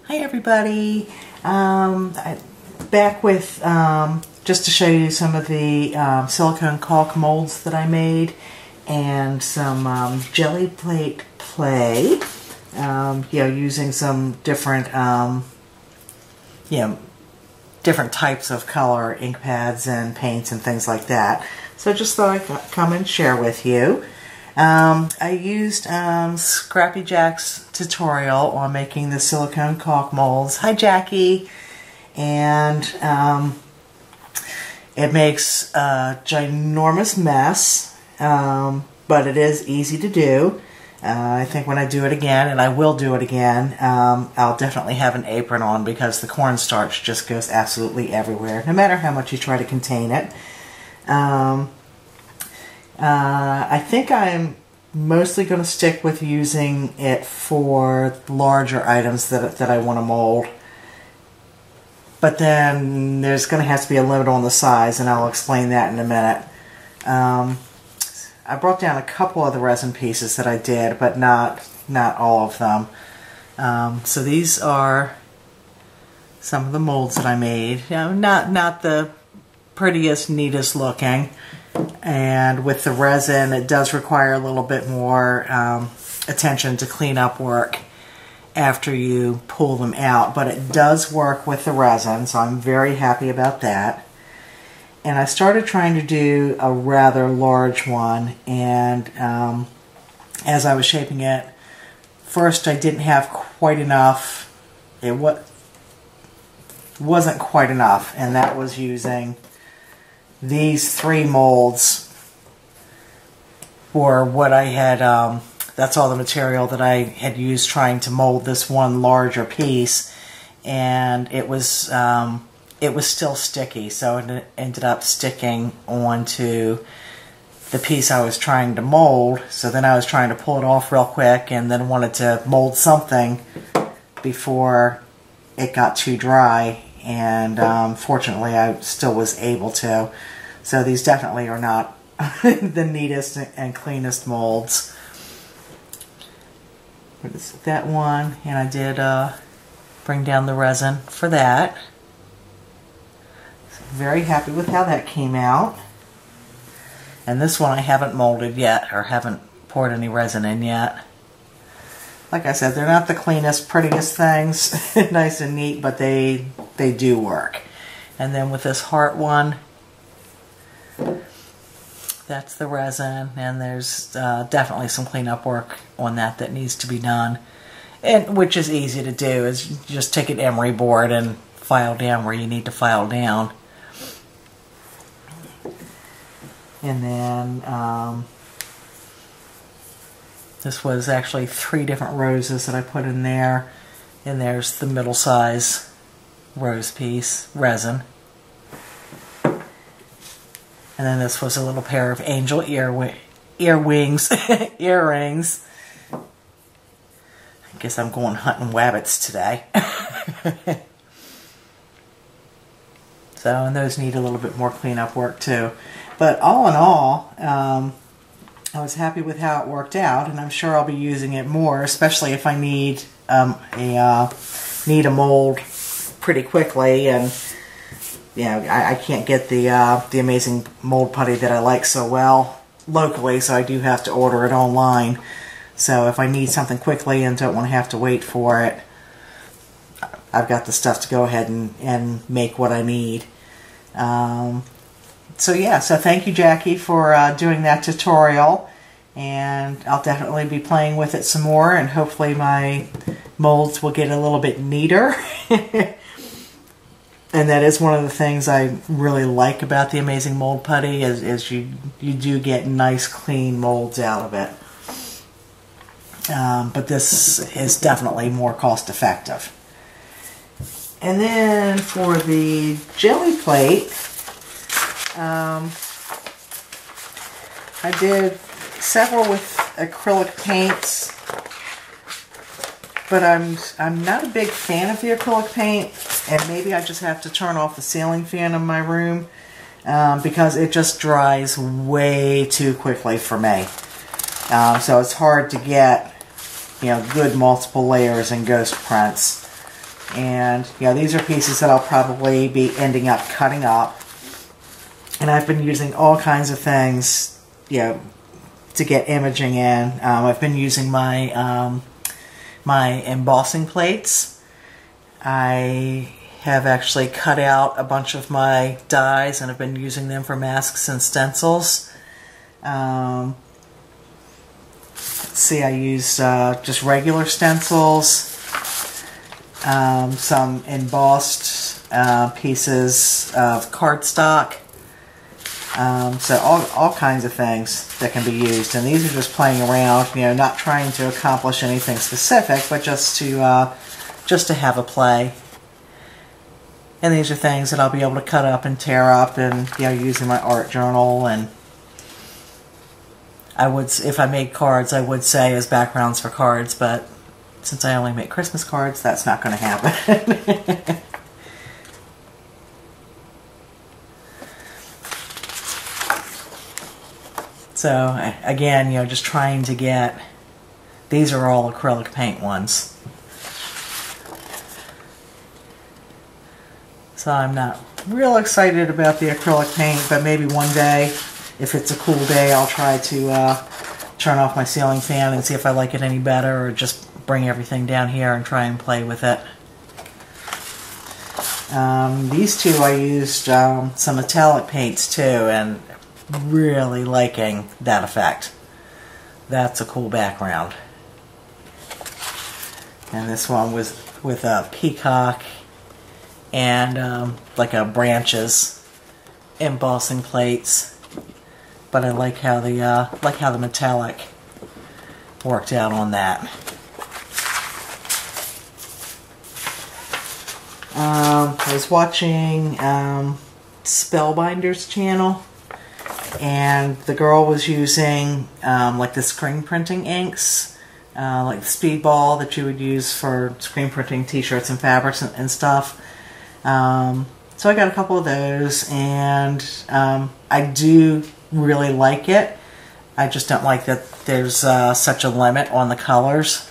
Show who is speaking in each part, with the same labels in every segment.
Speaker 1: Hi everybody, back with just to show you some of the silicone caulk molds that I made and some jelly plate play, using some different different types of color ink pads and paints and things like that. So just thought I'd come and share with you. I used Scrappy Jack's tutorial on making the silicone caulk molds. Hi Jackie! And it makes a ginormous mess, but it is easy to do. I think when I do it again, and I will do it again, I'll definitely have an apron on because the cornstarch just goes absolutely everywhere, no matter how much you try to contain it. I think I'm mostly going to stick with using it for larger items that I want to mold. But then there's going to have to be a limit on the size, and I'll explain that in a minute. I brought down a couple of the resin pieces that I did, but not all of them. So these are some of the molds that I made. Not the prettiest, neatest looking. And with the resin, it does require a little bit more attention to clean up work after you pull them out. But it does work with the resin, so I'm very happy about that. And I started trying to do a rather large one, and as I was shaping it, first I didn't have quite enough. It wasn't quite enough, and that was using these three molds for what I had, that's all the material that I had used trying to mold this one larger piece, and it was still sticky, so it ended up sticking onto the piece I was trying to mold. So then I was trying to pull it off real quick and then wanted to mold something before it got too dry, and fortunately I still was able to. So these definitely are not the neatest and cleanest molds. That one, and I did bring down the resin for that. So very happy with how that came out. And this one I haven't molded yet, or haven't poured any resin in yet. Like I said, they're not the cleanest, prettiest things, nice and neat, but they do work. And then with this heart one, that's the resin, and there's definitely some cleanup work on that needs to be done, and which is easy to do. Is just take an emery board and file down where you need to file down. And then this was actually 3 different roses that I put in there, and there's the middle size rose piece resin. And then this was a little pair of angel earrings. Earrings. I guess I'm going hunting wabbits today. So, and those need a little bit more cleanup work too. But all in all, I was happy with how it worked out, and I'm sure I'll be using it more, especially if I need a mold pretty quickly, and I can't get the amazing mold putty that I like so well locally, so I do have to order it online. So if I need something quickly and don't want to have to wait for it, I've got the stuff to go ahead and make what I need. So thank you Jackie for doing that tutorial, and I'll definitely be playing with it some more, and hopefully my molds will get a little bit neater. And that is one of the things I really like about the Amazing Mold Putty is you do get nice clean molds out of it. But this is definitely more cost effective. And then for the jelly plate, I did several with acrylic paints, but I'm not a big fan of the acrylic paint, and maybe I just have to turn off the ceiling fan in my room because it just dries way too quickly for me. So it's hard to get good multiple layers and ghost prints. And, you know, these are pieces that I'll probably be ending up cutting up. And I've been using all kinds of things, you know, to get imaging in. I've been using my my embossing plates. I have actually cut out a bunch of my dies and have been using them for masks and stencils. Let's see, I used just regular stencils, some embossed pieces of cardstock. So all kinds of things that can be used, and these are just playing around, you know, not trying to accomplish anything specific, but just to have a play. And these are things that I'll be able to cut up and tear up, and, you know, use in my art journal. And I would, if I made cards, I would say as backgrounds for cards, but since I only make Christmas cards, that's not going to happen. So, again, you know, just trying to get, these are all acrylic paint ones. So I'm not real excited about the acrylic paint, but maybe one day, if it's a cool day, I'll try to turn off my ceiling fan and see if I like it any better, or just bring everything down here and try and play with it. These two I used some metallic paints too, and really liking that effect. That's a cool background. And this one was with a peacock and like a branches embossing plates. But I like how the metallic worked out on that. I was watching Spellbinder's channel, and the girl was using like the screen printing inks, like the Speedball that you would use for screen printing t-shirts and fabrics and stuff. So I got a couple of those, and I do really like it. I just don't like that there's such a limit on the colors.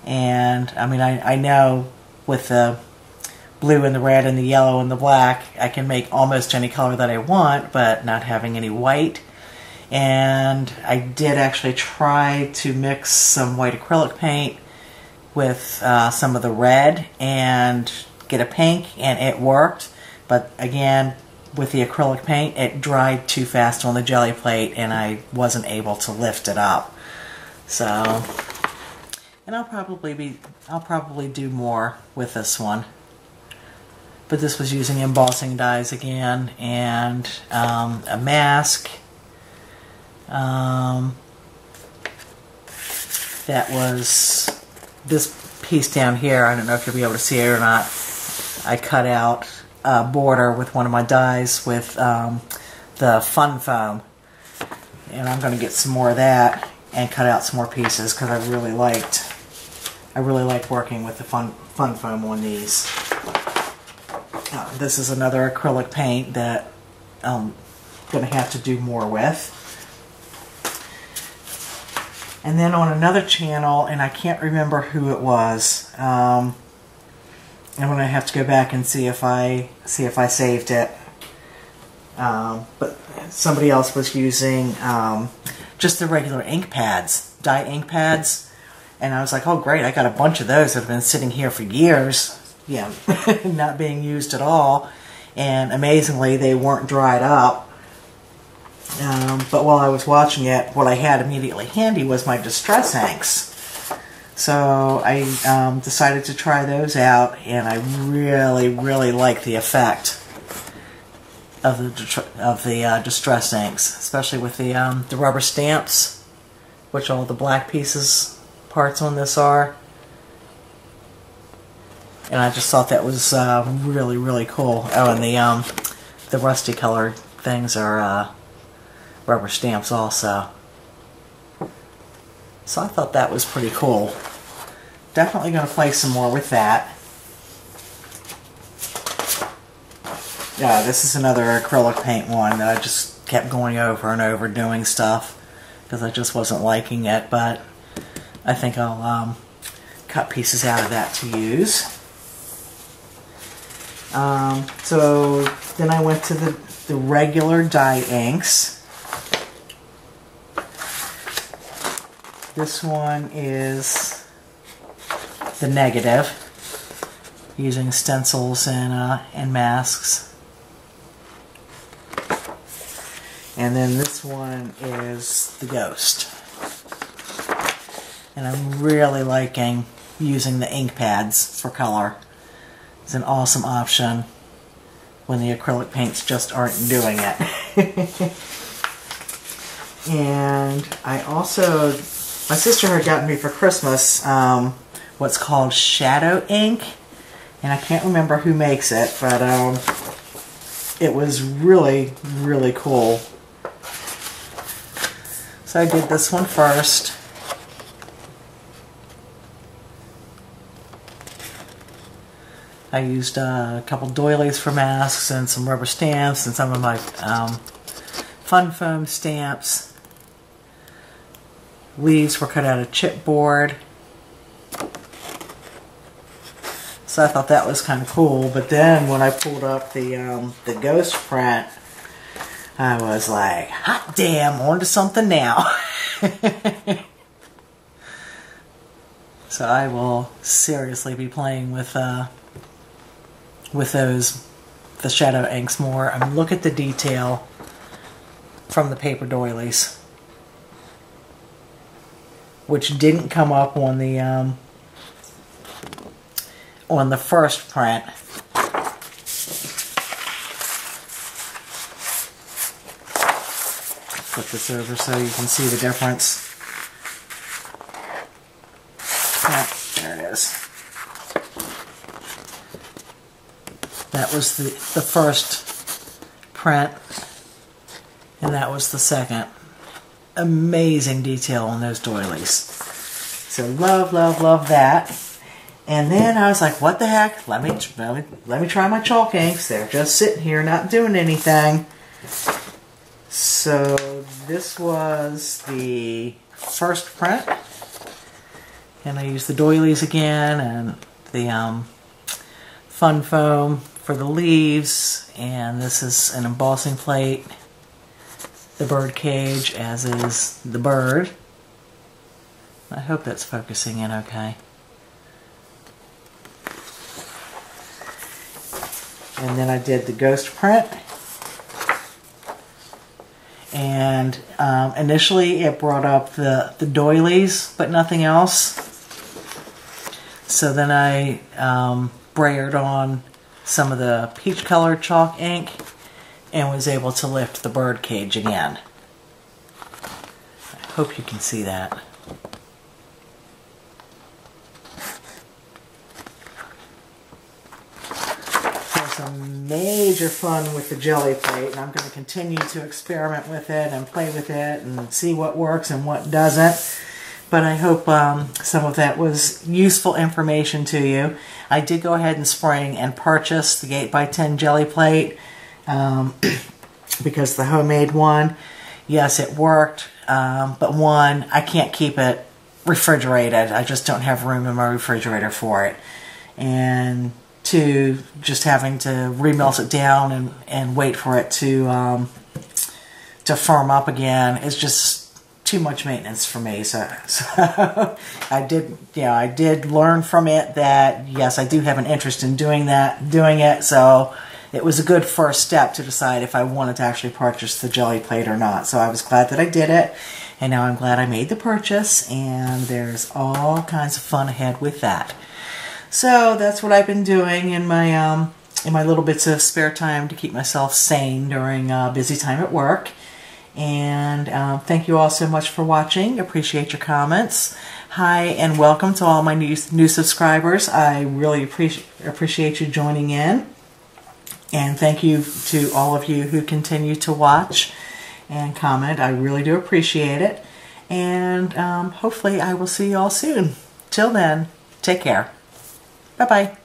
Speaker 1: And I mean, I know with the blue and the red and the yellow and the black, I can make almost any color that I want, but not having any white. And I did actually try to mix some white acrylic paint with some of the red and get a pink, and it worked. But again, with the acrylic paint, it dried too fast on the Gelli plate, and I wasn't able to lift it up. So, and I'll probably do more with this one. But this was using embossing dies again, and a mask. That was this piece down here. I don't know if you'll be able to see it or not. I cut out a border with one of my dies with the fun foam, and I'm going to get some more of that and cut out some more pieces, because I really liked working with the fun foam on these. This is another acrylic paint that I'm going to have to do more with. And then on another channel, and I can't remember who it was, I'm going to have to go back and see if I saved it. But somebody else was using just the regular ink pads, dye ink pads, and I was like, oh great, I got a bunch of those that have been sitting here for years. Yeah, not being used at all, and amazingly they weren't dried up. But while I was watching it, what I had immediately handy was my distress inks. So I decided to try those out, and I really like the effect of the distress inks, especially with the rubber stamps, which all the black parts on this are. And I just thought that was really cool. Oh, and the rusty colored things are rubber stamps also. So I thought that was pretty cool. Definitely going to play some more with that. Yeah, this is another acrylic paint one that I just kept going over and over doing stuff because I just wasn't liking it, but I think I'll cut pieces out of that to use. So then I went to the regular dye inks. This one is the negative, using stencils and masks. And then this one is the ghost. And I'm really liking using the ink pads for color. It's an awesome option when the acrylic paints just aren't doing it. And I also, my sister had gotten me for Christmas what's called shadow ink. And I can't remember who makes it, but it was really, really cool. So I did this one first. I used a couple doilies for masks and some rubber stamps and some of my fun foam stamps. Leaves were cut out of chipboard. So I thought that was kind of cool. But then when I pulled up the ghost print, I was like, hot damn, on to something now. So I will seriously be playing with those, the shadow inks more. I mean, look at the detail from the paper doilies, which didn't come up on the first print. Flip this over so you can see the difference. Yeah, there it is. That was the first print, and that was the second. Amazing detail on those doilies. So love, love, love that. And then I was like, what the heck? Let me try my chalk inks. They're just sitting here not doing anything. So this was the first print. And I used the doilies again and the fun foam for the leaves. And this is an embossing plate. The bird cage, as is the bird. I hope that's focusing in okay. And then I did the ghost print. And initially it brought up the doilies, but nothing else. So then I brayered on some of the peach colored chalk ink and was able to lift the bird cage again. I hope you can see that. Some major fun with the Gelli plate, and I'm going to continue to experiment with it and play with it and see what works and what doesn't. But I hope some of that was useful information to you. I did go ahead in spring and purchase the 8x10 Gelli plate because the homemade one, yes, it worked, but one, I can't keep it refrigerated. I just don't have room in my refrigerator for it. And two, just having to remelt it down and wait for it to firm up again is just too much maintenance for me. So I did learn from it that yes, I do have an interest in doing it. So it was a good first step to decide if I wanted to actually purchase the Gelli plate or not. So I was glad that I did it, and now I'm glad I made the purchase. And there's all kinds of fun ahead with that. So that's what I've been doing in my little bits of spare time to keep myself sane during a busy time at work. And thank you all so much for watching. Appreciate your comments. Hi, and welcome to all my new subscribers. I really appreciate you joining in. And thank you to all of you who continue to watch and comment. I really do appreciate it. And hopefully I will see you all soon. Till then, take care. Bye-bye.